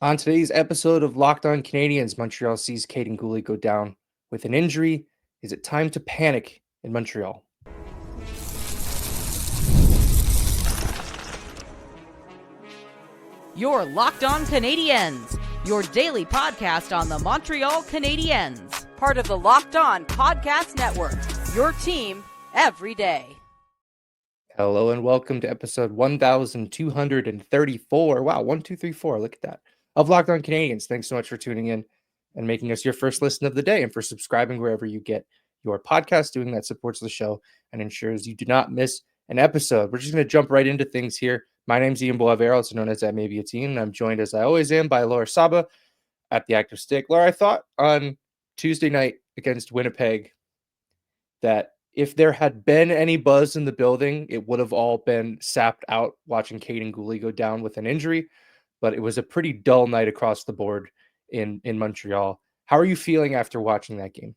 On today's episode of Locked On Canadiens, Montreal sees Kaiden Guhle go down with an injury. Is it time to panic in Montreal? You're Locked On Canadiens, your daily podcast on the Montreal Canadiens, part of the Locked On Podcast Network, your team every day. Hello and welcome to episode 1234. Wow, 1234. Look at that. Of Locked On Canadiens. Thanks so much for tuning in and making us your first listen of the day, and for subscribing wherever you get your podcast. Doing that supports the show and ensures you do not miss an episode. We're just going to jump right into things here. My name's Ian Boavero, also known as That May Be a Team, and I'm joined as I always am by Laura Saba at the Active Stick. Laura, I thought on Tuesday night against Winnipeg that if there had been any buzz in the building, it would have all been sapped out watching Kaiden Guhle go down with an injury. But it was a pretty dull night across the board in Montreal. How are you feeling after watching that game?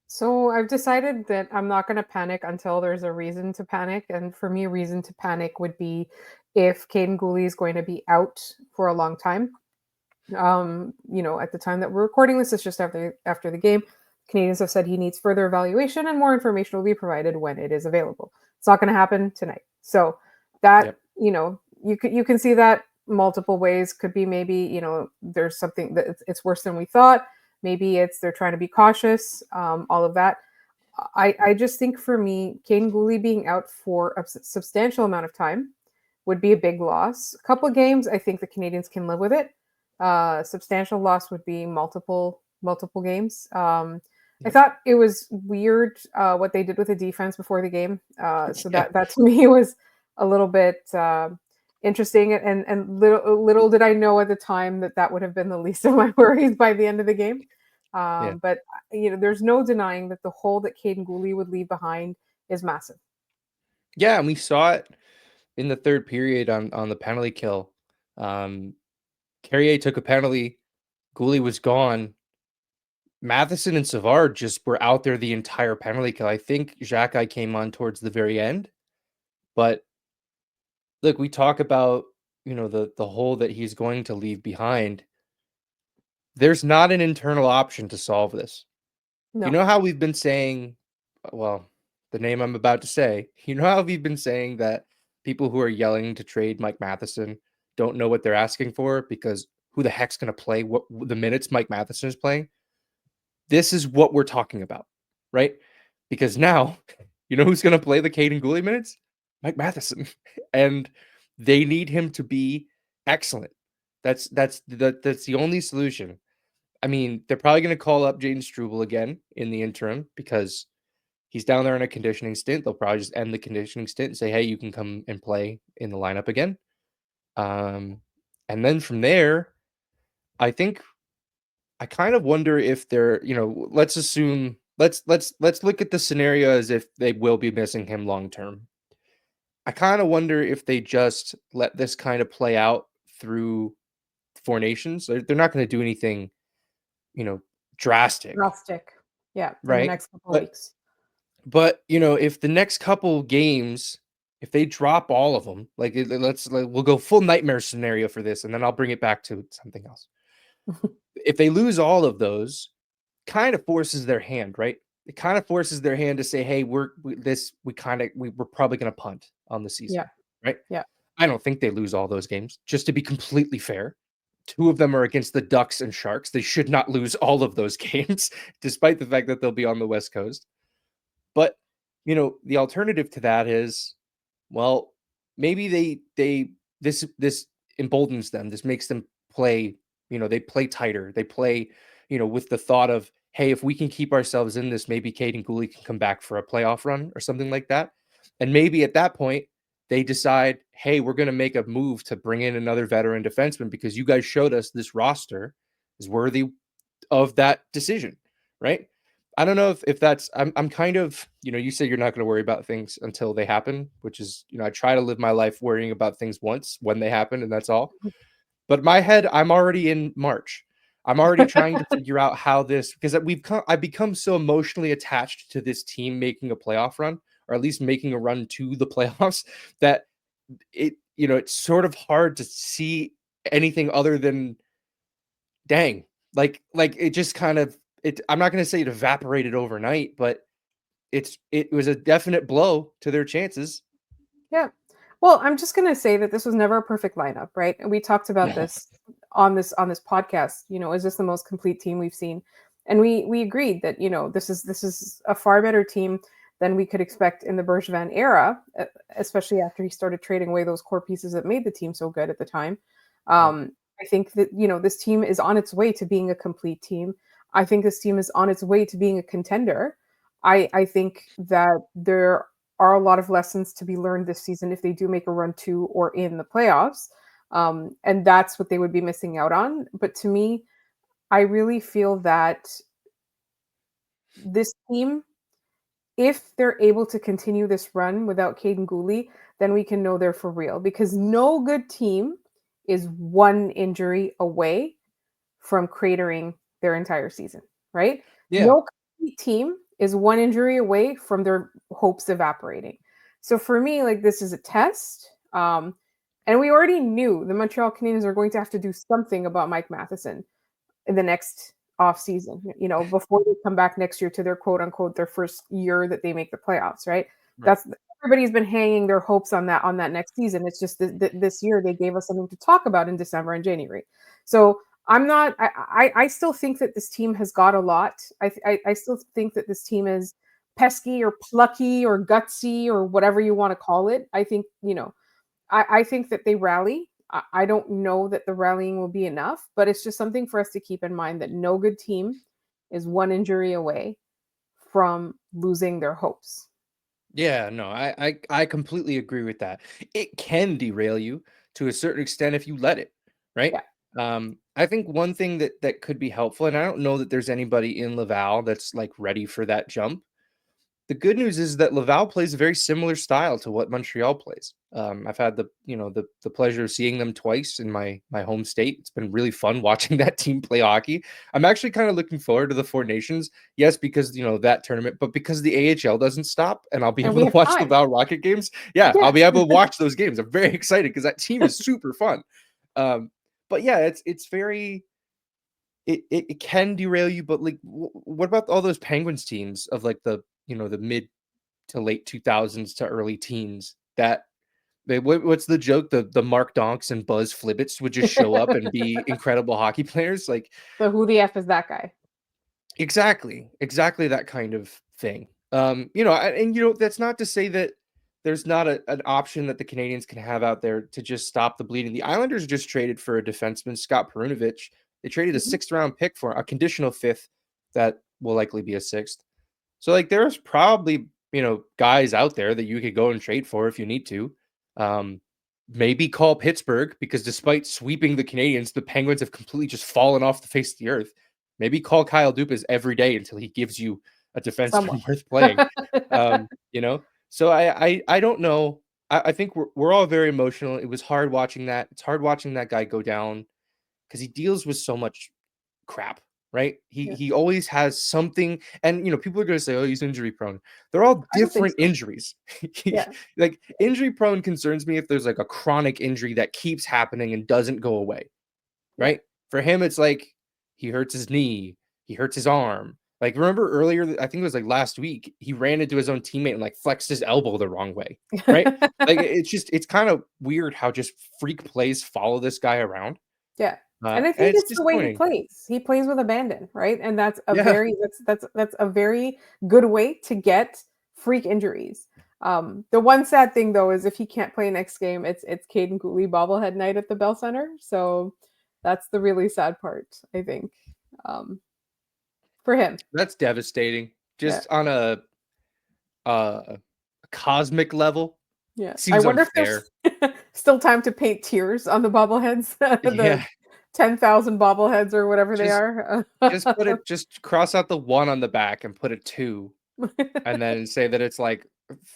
So I've decided that I'm not going to panic until there's a reason to panic. And for me, a reason to panic would be if Kaiden Guhle is going to be out for a long time. At the time that we're recording this, it's just after the game. Canadiens have said he needs further evaluation and more information will be provided when it is available. It's not going to happen tonight. So that, you can see that multiple ways. Could be maybe, there's something that it's worse than we thought. Maybe it's they're trying to be cautious, all of that. I just think for me, Kaiden Guhle being out for a substantial amount of time would be a big loss. A couple of games, I think the Canadiens can live with it. Substantial loss would be multiple games. I thought it was weird what they did with the defense before the game. So that to me was a little bit interesting. And little did I know at the time that would have been the least of my worries by the end of the game. But there's no denying that the hole that Kaiden Guhle would leave behind is massive. Yeah, and we saw it in the third period on the penalty kill. Carrier took a penalty. Guhle was gone. Matheson and Savard just were out there the entire penalty kill. I think Xhekaj came on towards the very end. But look, we talk about, the hole that he's going to leave behind. There's not an internal option to solve this. No. You know how we've been saying, well, the name I'm about to say, how we've been saying that people who are yelling to trade Mike Matheson don't know what they're asking for because who the heck's going to play what the minutes Mike Matheson is playing? This is what we're talking about, right? Because now, who's going to play the Kaiden Guhle minutes? Mike Matheson. And they need him to be excellent. That's the only solution. I mean, they're probably going to call up Jaden Struble again in the interim because he's down there in a conditioning stint. They'll probably just end the conditioning stint and say, hey, you can come and play in the lineup again. And then from there, I kind of wonder if they're, let's assume, let's look at the scenario as if they will be missing him long term. I kind of wonder if they just let this kind of play out through Four Nations. They're not going to do anything, drastic. Yeah. Right. In the next couple of weeks. But, if the next couple games, if they drop all of them, we'll go full nightmare scenario for this, and then I'll bring it back to something else. If they lose all of those, kind of forces their hand, right? It kind of forces their hand to say, hey, we're probably going to punt on the season. Yeah. Right. Yeah. I don't think they lose all those games, just to be completely fair. 2 of them are against the Ducks and Sharks. They should not lose all of those games, despite the fact that they'll be on the West Coast. But, the alternative to that is, well, maybe this emboldens them. This makes them play, they play tighter. They play, with the thought of, hey, if we can keep ourselves in this, maybe Kaiden Guhle can come back for a playoff run or something like that. And maybe at that point, they decide, hey, we're going to make a move to bring in another veteran defenseman because you guys showed us this roster is worthy of that decision, right? I don't know if that's, I'm kind of, you say you're not going to worry about things until they happen, which is, I try to live my life worrying about things once when they happen, and that's all. But in my head, I'm already in March. I'm already trying to figure out how this, because I've become so emotionally attached to this team making a playoff run, or at least making a run to the playoffs, that it's sort of hard to see anything other than dang, like it just kind of I'm not going to say it evaporated overnight, but it was a definite blow to their chances. Yeah. Well, I'm just going to say that this was never a perfect lineup, right? And we talked about No. this on this podcast. Is this the most complete team we've seen? And we agreed that this is a far better team than we could expect in the Bergevin era, especially after he started trading away those core pieces that made the team so good at the time. Right. I think that this team is on its way to being a complete team. I think this team is on its way to being a contender. I think that there are a lot of lessons to be learned this season if they do make a run to or in the playoffs. And that's what they would be missing out on. But to me, I really feel that this team, if they're able to continue this run without Kaiden Guhle, then we can know they're for real. Because no good team is one injury away from cratering their entire season, right? Yeah. No complete team is one injury away from their hopes evaporating. So for me, like, this is a test. And we already knew the Montreal Canadiens are going to have to do something about Mike Matheson in the next off season, before they come back next year to their quote unquote their first year that they make the playoffs, right? Right. That's everybody's been hanging their hopes on that next season. It's just this year they gave us something to talk about in December and January. So I still think that this team has got a lot. I still think that this team is pesky or plucky or gutsy or whatever you want to call it. I think, I think that they rally. I don't know that the rallying will be enough, but it's just something for us to keep in mind that no good team is one injury away from losing their hopes. Yeah, no, I completely agree with that. It can derail you to a certain extent if you let it, right? Yeah. I think one thing that could be helpful, and I don't know that there's anybody in Laval that's like ready for that jump. The good news is that Laval plays a very similar style to what Montreal plays. I've had the pleasure of seeing them twice in my home state. It's been really fun watching that team play hockey. I'm actually kind of looking forward to the Four Nations. Yes, because that tournament, but because the AHL doesn't stop, and I'll be And able we to have watch time. Laval Rocket games. Yeah, Yeah. I'll be able to watch those games. I'm very excited because that team is super fun. But yeah, it's very it can derail you. But like, what about all those Penguins teams of like the mid to late 2000s to early teens that what's the joke? The Mark Donks and Buzz Flibbits would just show up and be incredible hockey players. Like, So who the F is that guy? exactly that kind of thing. And that's not to say that there's not an option that the Canadians can have out there to just stop the bleeding. The Islanders just traded for a defenseman, Scott Perunovich. They traded a Mhm. 6th-round pick for a conditional 5th that will likely be a 6th. So like there's probably, guys out there that you could go and trade for if you need to. Um, Maybe call Pittsburgh because despite sweeping the Canadians, the Penguins have completely just fallen off the face of the earth. Maybe call Kyle Dubas every day until he gives you a Someone. defenseman worth playing. Um, you know, so I don't know. I think we're all very emotional. It was hard watching that. It's hard watching that guy go down because he deals with so much crap, right? He Yeah. he always has something, and people are going to say, "Oh, he's injury prone." They're all I don't think different so. injuries. Yeah. Like injury prone concerns me if there's like a chronic injury that keeps happening and doesn't go away, Yeah. right? For him, it's like he hurts his knee, he hurts his arm. Like remember earlier, I think it was like last week, he ran into his own teammate and like flexed his elbow the wrong way, right? Like it's kind of weird how just freak plays follow this guy around. Yeah. And I And think it's it's the way he disappointing. plays. He plays with abandon, right? And that's a Yeah. very that's a very good way to get freak injuries. The one sad thing though is if he can't play next game, it's Kaiden Guhle bobblehead night at the Bell Center. So that's the really sad part, I think, um, for him. That's devastating. Yeah. Just on a cosmic level, Yeah. I seems wonder if unfair. there's still time to paint tears on the bobbleheads, the Yeah, 10,000 bobbleheads or whatever they just are. just cross out the 1 on the back and put a 2, and then say that it's like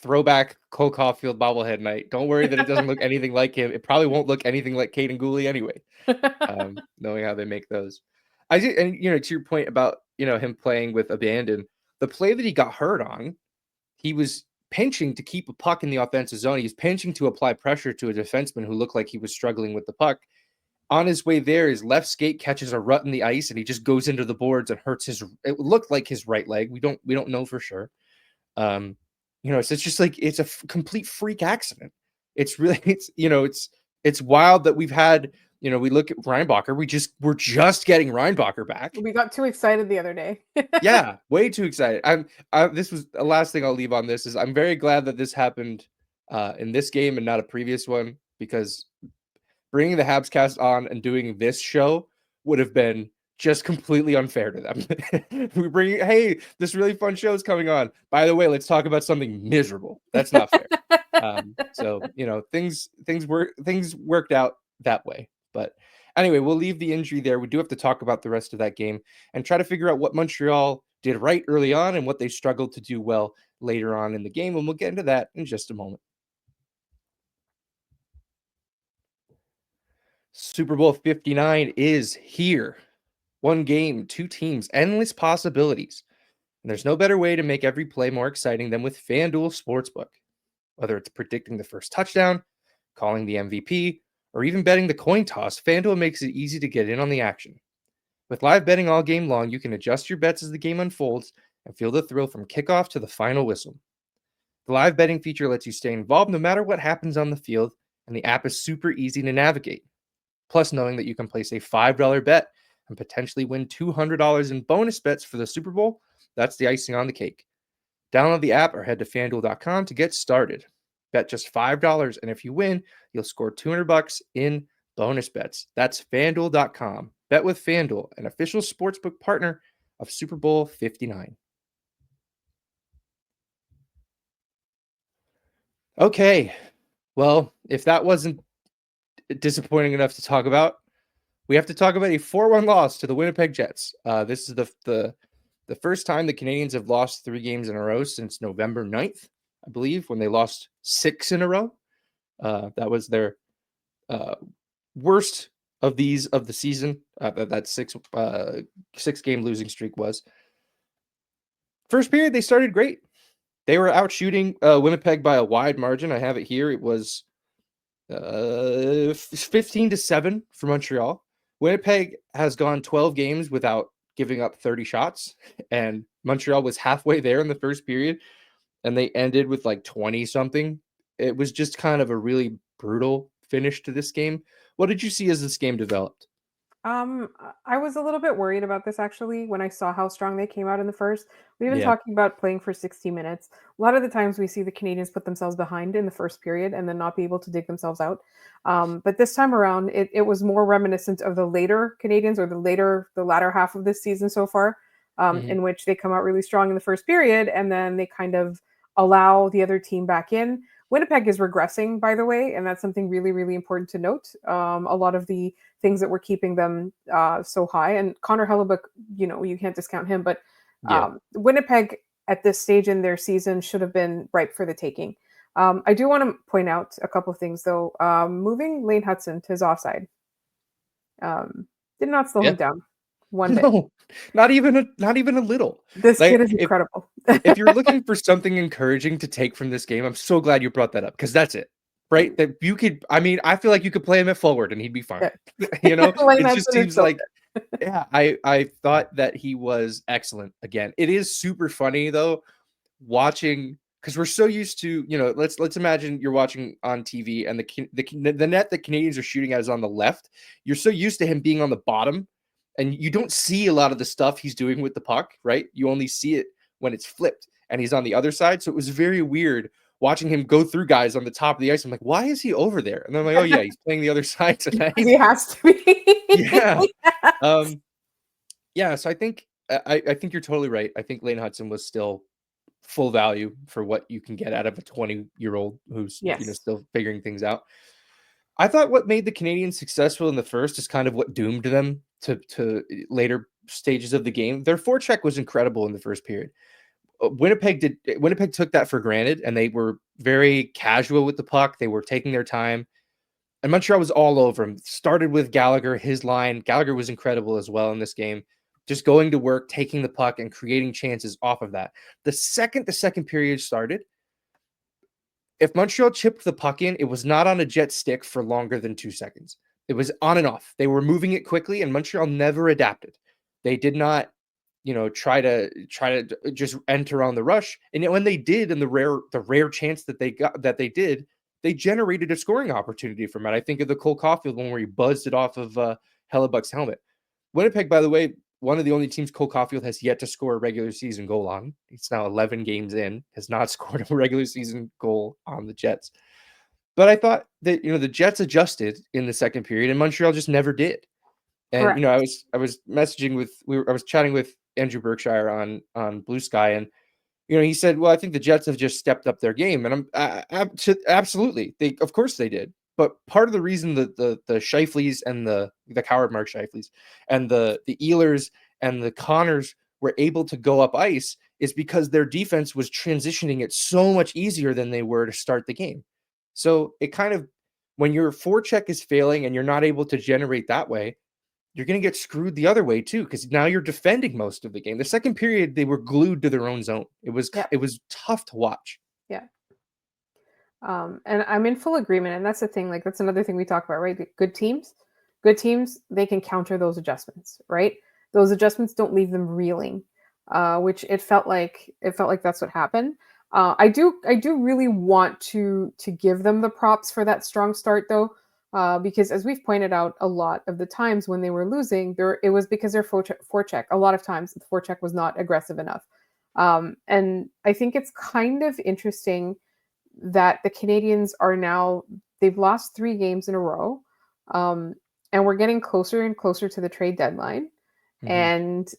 throwback Cole Caulfield bobblehead night. Don't worry that it doesn't look anything like him. It probably won't look anything like Kaiden Guhle anyway, knowing how they make those. I did, and to your point about him playing with abandon, the play that he got hurt on, he was pinching to keep a puck in the offensive zone. He was pinching to apply pressure to a defenseman who looked like he was struggling with the puck. on his way there, his left skate catches a rut in the ice, and he just goes into the boards and hurts his. It looked like his right leg. We don't know for sure. So it's just like it's a complete freak accident. It's really it's wild that we've had. We look at Reinbacher. We're just getting Reinbacher back. We got too excited the other day. Yeah, way too excited. This was the last thing I'll leave on this is I'm very glad that this happened in this game and not a previous one, because bringing the Habs cast on and doing this show would have been just completely unfair to them. We bring, hey, this really fun show is coming on. By the way, let's talk about something miserable. That's not fair. So things worked out that way. But anyway, we'll leave the injury there. We do have to talk about the rest of that game and try to figure out what Montreal did right early on and what they struggled to do well later on in the game. And we'll get into that in just a moment. Super Bowl 59 is here. One game, two teams, endless possibilities. And there's no better way to make every play more exciting than with FanDuel Sportsbook. Whether it's predicting the first touchdown, calling the MVP, or even betting the coin toss, FanDuel makes it easy to get in on the action. With live betting all game long, you can adjust your bets as the game unfolds and feel the thrill from kickoff to the final whistle. The live betting feature lets you stay involved no matter what happens on the field, and the app is super easy to navigate. Plus, knowing that you can place a $5 bet and potentially win $200 in bonus bets for the Super Bowl, that's the icing on the cake. Download the app or head to FanDuel.com to get started. Bet just $5, and if you win, you'll score $200 in bonus bets. That's FanDuel.com. Bet with FanDuel, an official sportsbook partner of Super Bowl 59. Okay, well, if that wasn't disappointing enough to talk about, we have to talk about a 4-1 loss to the Winnipeg Jets. This is the first time the Canadiens have lost 3 games in a row since November 9th, I believe, when they lost 6 in a row. That was their worst of the season. That 6-game losing streak was. First period, they started great. They were out shooting Winnipeg by a wide margin. I have it here. It was 15-7 for Montreal. Winnipeg has gone 12 games without giving up 30 shots, and Montreal was halfway there in the first period, and they ended with like 20 something. It was just kind of a really brutal finish to this game. What did you see as this game developed? I was a little bit worried about this actually when I saw how strong they came out in the first. We've been Yeah. talking about playing for 60 minutes. A lot of the times we see the Canadians put themselves behind in the first period and then not be able to dig themselves out. But this time around, it was more reminiscent of the later Canadians or the latter half of this season so far, in which they come out really strong in the first period and then they kind of allow the other team back in. Winnipeg is regressing, by the way, and that's something really, really important to note. A lot of the things that were keeping them so high, and Connor Hellebuck, you can't discount him, but Winnipeg at this stage in their season should have been ripe for the taking. I do want to point out a couple of things, though. Moving Lane Hudson to his offside did not slow him down one bit. No, not even a little. This kid is incredible. If you're looking for something encouraging to take from this game, I'm so glad you brought that up, because that's it, right? That you could, I feel like you could play him at forward and he'd be fine. Yeah. It just seems like, I thought that he was excellent again. It is super funny though, watching, because we're so used to, let's imagine you're watching on TV and the net that Canadians are shooting at is on the left. You're so used to him being on the bottom, and you don't see a lot of the stuff he's doing with the puck, right? You only see it when it's flipped and he's on the other side. So it was very weird watching him go through guys on the top of the ice. I'm like, why is he over there? And I'm like, oh yeah, he's playing the other side tonight. He has to be. Yeah. So I think you're totally right. I think Lane Hudson was still full value for what you can get out of a 20-year-old who's still figuring things out. I thought what made the Canadiens successful in the first is kind of what doomed them to later stages of the game. Their forecheck was incredible in the first period. Winnipeg took that for granted, and they were very casual with the puck. They were taking their time, and Montreal was all over him. Started with Gallagher, his line. Gallagher was incredible as well in this game, just going to work, taking the puck, and creating chances off of that. The second period started, if Montreal chipped the puck in, it was not on a jet stick for longer than 2 seconds. It was on and off. They were moving it quickly, and Montreal never adapted. They did not, try to just enter on the rush. And yet when they did, and the rare chance that they did, they generated a scoring opportunity from it. I think of the Cole Caulfield one where he buzzed it off of Hellebuck's helmet. Winnipeg, by the way, one of the only teams Cole Caulfield has yet to score a regular season goal on. He's now 11 games in, has not scored a regular season goal on the Jets. But I thought that, the Jets adjusted in the second period and Montreal just never did. And, I was chatting with Andrew Berkshire on Blue Sky, and, he said, well, I think the Jets have just stepped up their game. And absolutely. Of course they did. But part of the reason that the Scheifele's and the coward Mark Scheifele's and the Ehlers and the Connors were able to go up ice is because their defense was transitioning it so much easier than they were to start the game. So it kind of, when your forecheck is failing and you're not able to generate that way, you're going to get screwed the other way too, because now you're defending most of the game. The second period, they were glued to their own zone. It was tough to watch. Yeah. And I'm in full agreement. And that's the thing, like, that's another thing we talk about, right? Good teams, they can counter those adjustments, right? Those adjustments don't leave them reeling, which it felt like that's what happened. I do really want to give them the props for that strong start though. Because as we've pointed out, a lot of the times when they were losing, it was because their forecheck, a lot of times the forecheck was not aggressive enough. And I think it's kind of interesting that the Canadiens they've lost 3 games in a row. And we're getting closer and closer to the trade deadline. Mm-hmm. And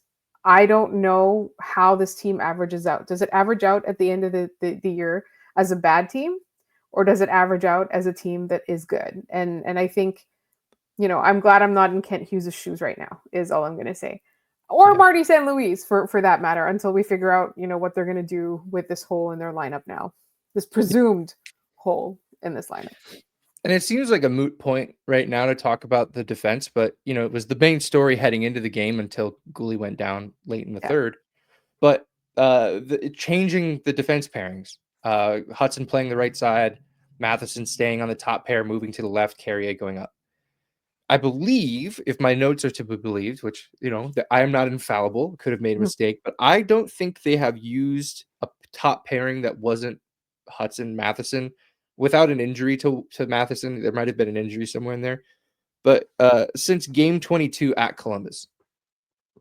I don't know how this team averages out. Does it average out at the end of the year as a bad team? Or does it average out as a team that is good? And I think, I'm glad I'm not in Kent Hughes' shoes right now, is all I'm going to say. Or Marty St. Louis, for that matter, until we figure out, what they're going to do with this hole in their lineup now. This presumed hole in this lineup. And it seems like a moot point right now to talk about the defense, but, it was the main story heading into the game until Guhle went down late in the third. But changing the defense pairings, Hudson playing the right side, Matheson staying on the top pair, moving to the left, Carrier going up. I believe, if my notes are to be believed, which, that I am not infallible, could have made a mistake, but I don't think they have used a top pairing that wasn't Hudson Matheson without an injury to Matheson. There might have been an injury somewhere in there. But since game 22 at Columbus,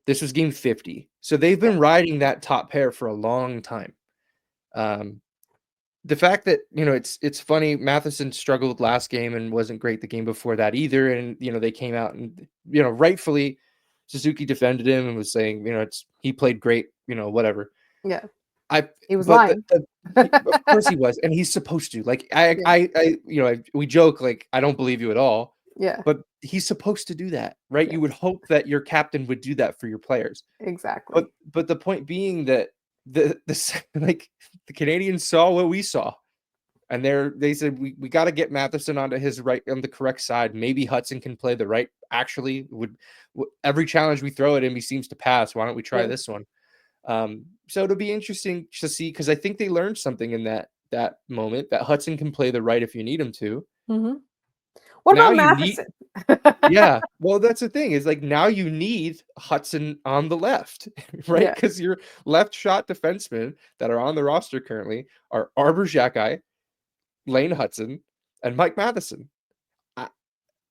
this was game 50. So they've been riding that top pair for a long time. The fact that, it's funny, Matheson struggled last game and wasn't great the game before that either. And, they came out and, rightfully Suzuki defended him and was saying, he played great, whatever. Yeah. He was lying. Of course he was. And he's supposed to. Like, we joke, like, I don't believe you at all. Yeah. But he's supposed to do that, right? Yes. You would hope that your captain would do that for your players. Exactly. But the point being that the Canadiens saw what we saw, and they said we got to get Matheson onto his right, on the correct side. Maybe Hudson can play the right. Actually, every challenge we throw at him, he seems to pass. Why don't we try this one? So it'll be interesting to see, because I think they learned something in that moment, that Hudson can play the right if you need him to. Mm-hmm. What now about Matheson? Yeah, well, that's the thing, is like, now you need Hudson on the left, right? Because your left shot defensemen that are on the roster currently are Arbor Xhekaj, Lane Hudson, and Mike Matheson.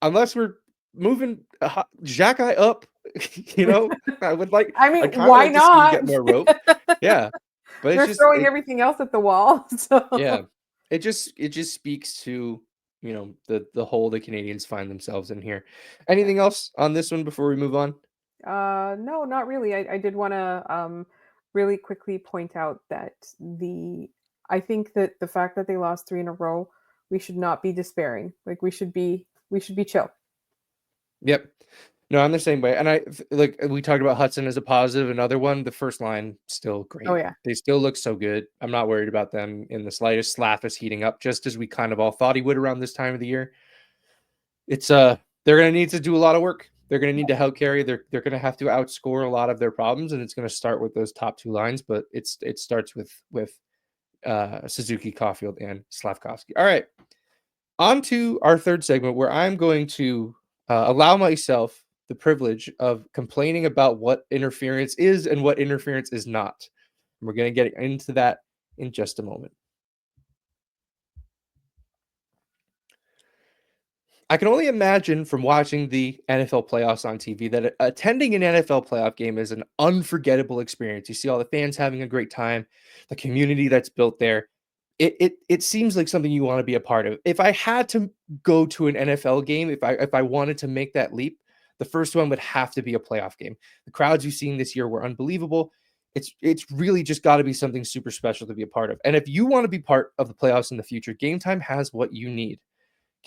Unless we're moving Xhekaj up, I would like. I mean, why not get more rope? Yeah, but we're throwing everything else at the wall. So. Yeah, it just speaks to, the hole the Canadiens find themselves in here. Anything else on this one before we move on? No, not really. I did want to really quickly point out that I think that the fact that they lost 3 in a row, we should not be despairing. Like, we should be chill. Yep. No, I'm the same way. And we talked about Hudson as a positive. Another one, the first line, still great. Oh, yeah. They still look so good. I'm not worried about them in the slightest. Slav is heating up, just as we kind of all thought he would around this time of the year. It's they're going to need to do a lot of work. They're going to need to help carry. They're going to have to outscore a lot of their problems, and it's going to start with those top 2 lines. But it starts with Suzuki, Caulfield, and Slavkovsky. All right, on to our third segment, where I'm going to allow myself the privilege of complaining about what interference is and what interference is not. And we're going to get into that in just a moment. I can only imagine from watching the NFL playoffs on TV that attending an NFL playoff game is an unforgettable experience. You see all the fans having a great time, the community that's built there. It seems like something you want to be a part of. If I had to go to an NFL game, if I wanted to make that leap, the first one would have to be a playoff game. The crowds you've seen this year were unbelievable. It's really just got to be something super special to be a part of. And if you want to be part of the playoffs in the future, Gametime has what you need.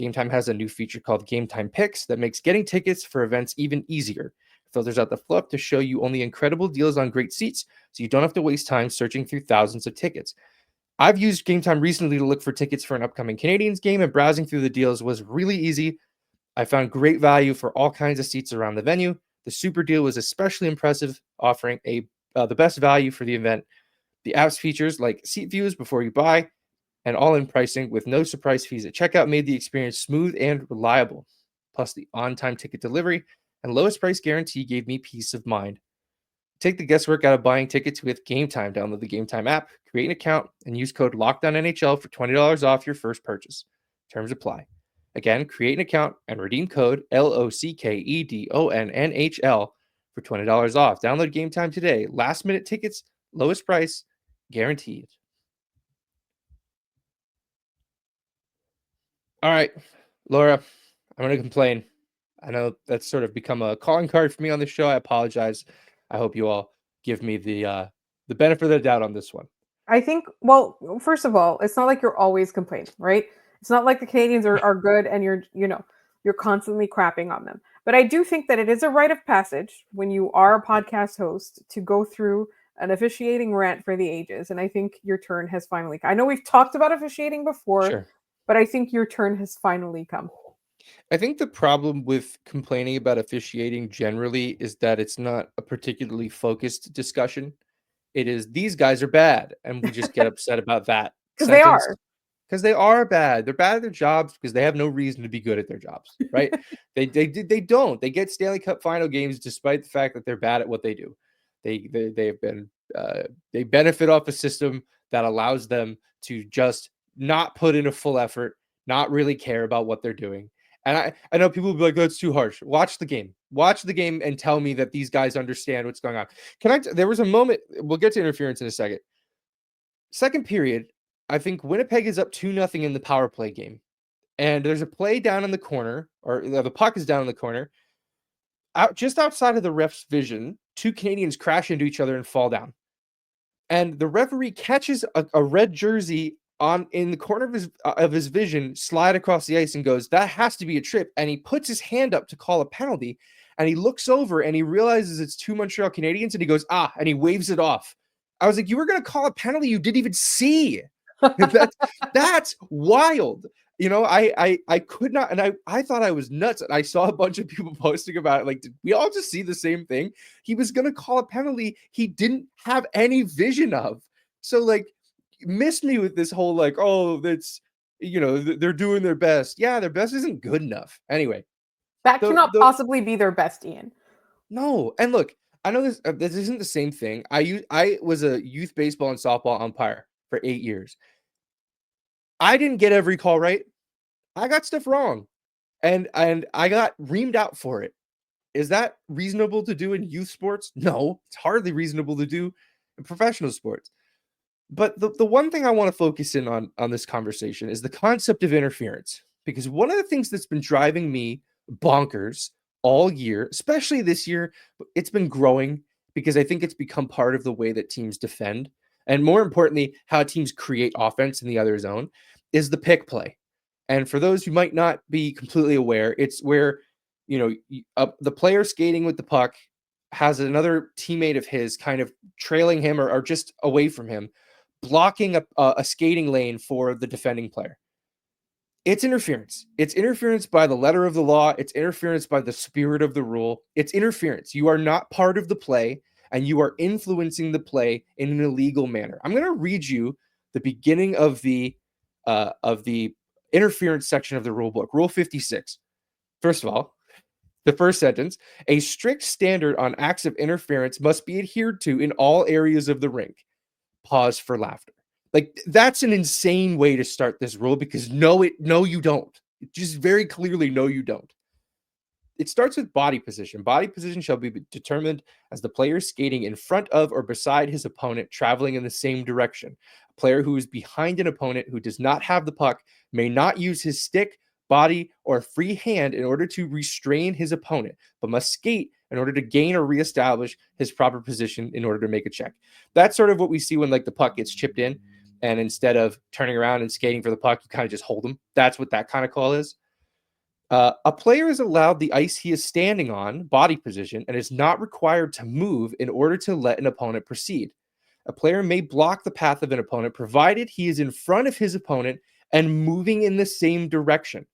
Gametime has a new feature called Gametime Picks that makes getting tickets for events even easier. It filters out the fluff to show you only incredible deals on great seats, so you don't have to waste time searching through thousands of tickets. I've used Gametime recently to look for tickets for an upcoming Canadiens game, and browsing through the deals was really easy. I found great value for all kinds of seats around the venue. The super deal was especially impressive, offering the best value for the event. The app's features like seat views before you buy, and all-in pricing with no surprise fees at checkout made the experience smooth and reliable. Plus, the on-time ticket delivery and lowest price guarantee gave me peace of mind. Take the guesswork out of buying tickets with Gametime. Download the Gametime app, create an account, and use code LOCKEDONNHL for $20 off your first purchase. Terms apply. Again, create an account and redeem code LOCKEDONNHL for $20 off. Download Gametime today. Last-minute tickets, lowest price, guaranteed. All right, Laura, I'm going to complain. I know that's sort of become a calling card for me on the show. I apologize. I hope you all give me the benefit of the doubt on this one. I think, well, first of all, it's not like you're always complaining, right? It's not like the Canadiens are good and you're constantly crapping on them. But I do think that it is a rite of passage when you are a podcast host to go through an officiating rant for the ages. And I think your turn has finally come. I know we've talked about officiating before, Sure. but I think your turn has finally come. I think the problem with complaining about officiating generally is that it's not a particularly focused discussion. It is, these guys are bad, and we just get upset about that Because they are. Because they are bad. They're bad at their jobs because they have no reason to be good at their jobs, right? They don't. They get Stanley Cup final games despite the fact that they're bad at what they do. They benefit off a system that allows them to just not put in a full effort, not really care about what they're doing. And I know people will be like, that's too harsh. Watch the game and tell me that these guys understand what's going on. There was a moment, we'll get to interference in a second. Second period, I think Winnipeg is up 2-0 in the power play game. And there's a play down in the corner, or the puck is down in the corner. Just outside of the ref's vision, two Canadiens crash into each other and fall down. And the referee catches a red jersey in the corner of his vision, slide across the ice and goes, that has to be a trip. And he puts his hand up to call a penalty, and he looks over and he realizes it's two Montreal Canadiens, and he goes, and he waves it off. I was like, you were going to call a penalty you didn't even see. That's wild. I could not, and I thought I was nuts. And I saw a bunch of people posting about it. Like, did we all just see the same thing? He was going to call a penalty he didn't have any vision of. So, like, missed me with this whole, like, oh, that's, they're doing their best. Yeah, their best isn't good enough. Anyway. That cannot possibly be their best, Ian. No. And look, I know this isn't the same thing. I was a youth baseball and softball umpire for 8 years. I didn't get every call right. I got stuff wrong. And I got reamed out for it. Is that reasonable to do in youth sports? No, it's hardly reasonable to do in professional sports. But the one thing I want to focus in on this conversation is the concept of interference. Because one of the things that's been driving me bonkers all year, especially this year, it's been growing because I think it's become part of the way that teams defend. And more importantly, how teams create offense in the other zone, is the pick play. And for those who might not be completely aware, it's where, the player skating with the puck has another teammate of his kind of trailing him or just away from him, blocking a skating lane for the defending player. It's interference. It's interference by the letter of the law. It's interference by the spirit of the rule. It's interference. You are not part of the play, and you are influencing the play in an illegal manner. I'm going to read you the beginning of the interference section of the rule book, Rule 56. First of all, The first sentence, a strict standard on acts of interference must be adhered to in all areas of the rink. Pause for laughter. Like, that's an insane way to start this rule, because no, you don't. Just very clearly, no, you don't. It starts with body position. Body position shall be determined as the player skating in front of or beside his opponent, traveling in the same direction. A player who is behind an opponent who does not have the puck may not use his stick, body, or free hand in order to restrain his opponent, but must skate in order to gain or reestablish his proper position in order to make a check. That's sort of what we see when, like, the puck gets chipped in, and instead of turning around and skating for the puck, you kind of just hold them. That's what that kind of call is. A player is allowed the ice he is standing on, body position, and is not required to move in order to let an opponent proceed. A player may block the path of an opponent provided he is in front of his opponent and moving in the same direction.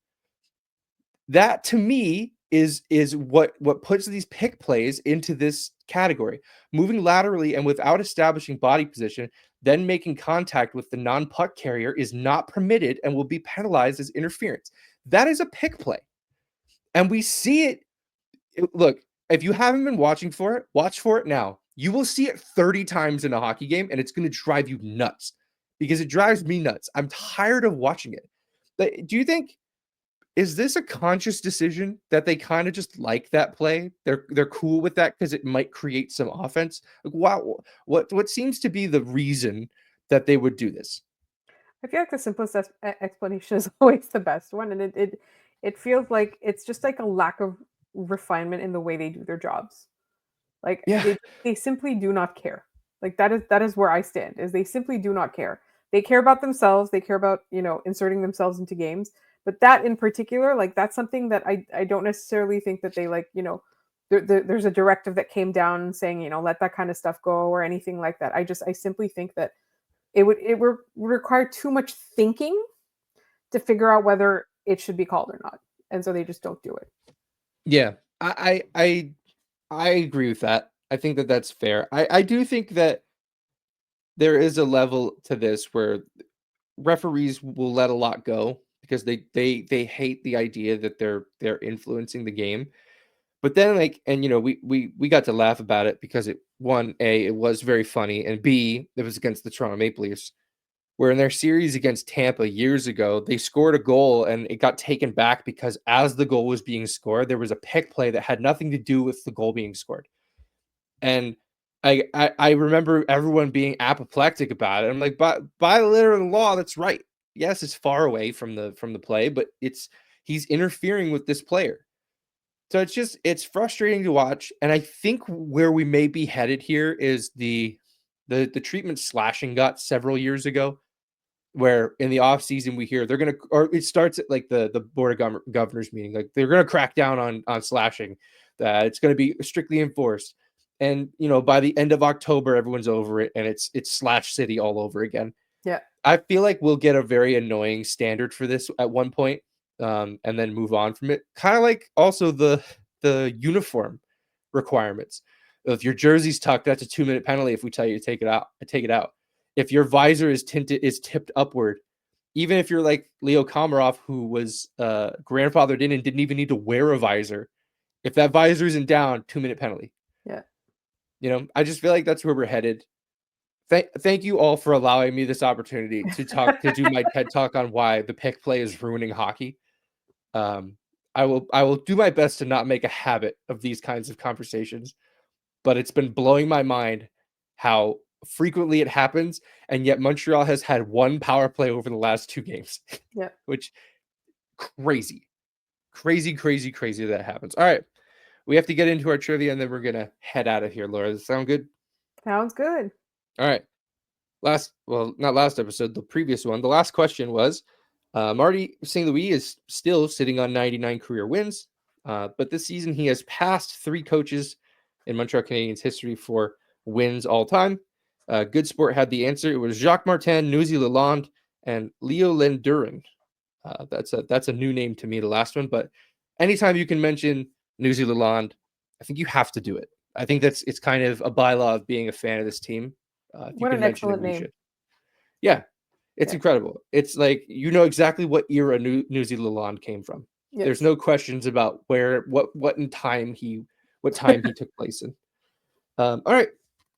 That, to me, is what puts these pick plays into this category. Moving laterally and without establishing body position, then making contact with the non-puck carrier is not permitted and will be penalized as interference. That is a pick play. And we see it. Look, if you haven't been watching for it, watch for it now. You will see it 30 times in a hockey game, and it's going to drive you nuts, because it drives me nuts. I'm tired of watching it. But do you think, is this a conscious decision that they kind of just like that play? They're cool with that because it might create some offense? Like, wow, what seems to be the reason that they would do this? I feel like the simplest explanation is always the best one, and it feels like it's just like a lack of refinement in the way they do their jobs. Like, Yeah. they simply do not care. Like, that is where I stand, is they simply do not care. They care about themselves. They care about, inserting themselves into games. But that in particular, like, that's something that I don't necessarily think that they, like, there's a directive that came down saying, let that kind of stuff go or anything like that. I simply think that it would require too much thinking to figure out whether it should be called or not. And so they just don't do it. Yeah, I agree with that. I think that that's fair. I do think that there is a level to this where referees will let a lot go because they hate the idea that they're influencing the game. But then, like, and we got to laugh about it because it was very funny, and B, it was against the Toronto Maple Leafs, where in their series against Tampa years ago, they scored a goal and it got taken back because as the goal was being scored, there was a pick play that had nothing to do with the goal being scored. And I remember everyone being apoplectic about it. I'm like, by the letter of the law, that's right. Yes, it's far away from the play, but he's interfering with this player. So it's frustrating to watch. And I think where we may be headed here is the treatment Slashing got several years ago, where in the off season we hear they're going to, or it starts at like the board of governors meeting, like they're going to crack down on slashing, that it's going to be strictly enforced. And, by the end of October, everyone's over it and it's Slash City all over again. Yeah. I feel like we'll get a very annoying standard for this at one point, and then move on from it. Kind of like also the uniform requirements. If your jersey's tucked, that's a 2-minute penalty. If we tell you to take it out. If your visor is tipped upward, even if you're like Leo Komarov, who was grandfathered in and didn't even need to wear a visor, if that visor isn't down, 2-minute penalty. Yeah. I just feel like that's where we're headed. Thank you all for allowing me this opportunity to do my TED talk on why the pick play is ruining hockey. I will do my best to not make a habit of these kinds of conversations, but it's been blowing my mind how frequently it happens, and yet Montreal has had one power play over the last 2 games. Yeah. Which crazy that happens. All right. We have to get into our trivia and then we're going to head out of here, Laura. Does that sound good? Sounds good. All right. Not last episode, the previous one. The last question was, Marty St. Louis is still sitting on 99 career wins, but this season he has passed 3 coaches in Montreal Canadiens history for wins all time. Good Sport had the answer. It was Jacques Martin, Nuzi Lalonde, and Leo Lendurin. That's a new name to me, the last one, but anytime you can mention Nuzi Lalonde, I think you have to do it. I think it's kind of a bylaw of being a fan of this team. What an excellent name. Yeah, it's incredible. It's like, exactly what era Nuzi Lalonde came from. Yep. There's no questions about what time he took place in. All right.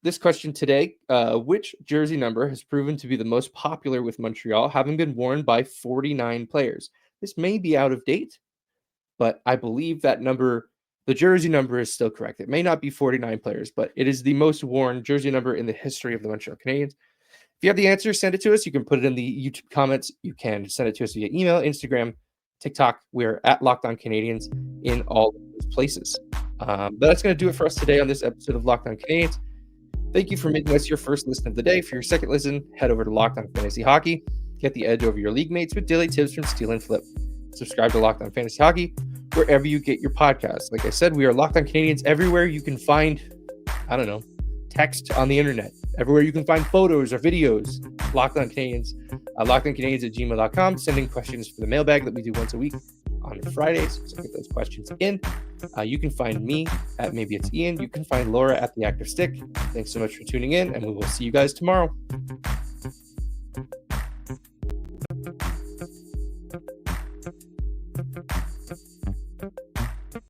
This question today, which jersey number has proven to be the most popular with Montreal, having been worn by 49 players? This may be out of date, but I believe that number, the jersey number, is still correct. It may not be 49 players, but it is the most worn jersey number in the history of the Montreal Canadiens. If you have the answer, send it to us. You can put it in the YouTube comments. You can send it to us via email, Instagram, TikTok. We're at Locked On Canadiens in all of those places. But that's going to do it for us today on this episode of Locked On Canadiens. Thank you for making us your first listen of the day. For your second listen, head over to Locked On Fantasy Hockey. Get the edge over your league mates with daily tips from Steal and Flip. Subscribe to Locked On Fantasy Hockey wherever you get your podcasts. Like I said, we are Locked On Canadiens everywhere you can find, text on the internet. Everywhere you can find photos or videos. Locked On Canadiens. LockedOnCanadiens@gmail.com. Sending questions for the mailbag that we do once a week on Fridays. So get those questions in. You can find me at Maybe It's Ian. You can find Laura at The Active Stick. Thanks so much for tuning in, and we will see you guys tomorrow.